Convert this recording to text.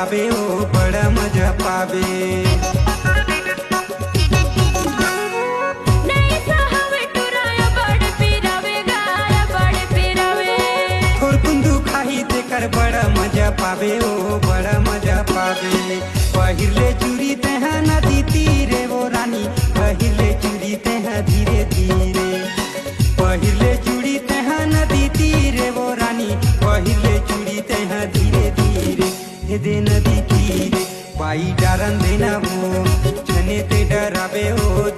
पावे ओ बड़ा मजा पावे। बड़ा मजा पावे ओ बड़ा मजा पावे। पहिरले चूड़ी तेह नदी तीरे वो रानी, पहिरले चूड़ी तेह धीरे धीरे, पहिरले चूड़ी तेह नदी तीरे वो रानी, पहिरले चूड़ी तेह धीरे धीरे। हे दे नदी तीरे पाई डारन देना वो छने ते डरावे ओ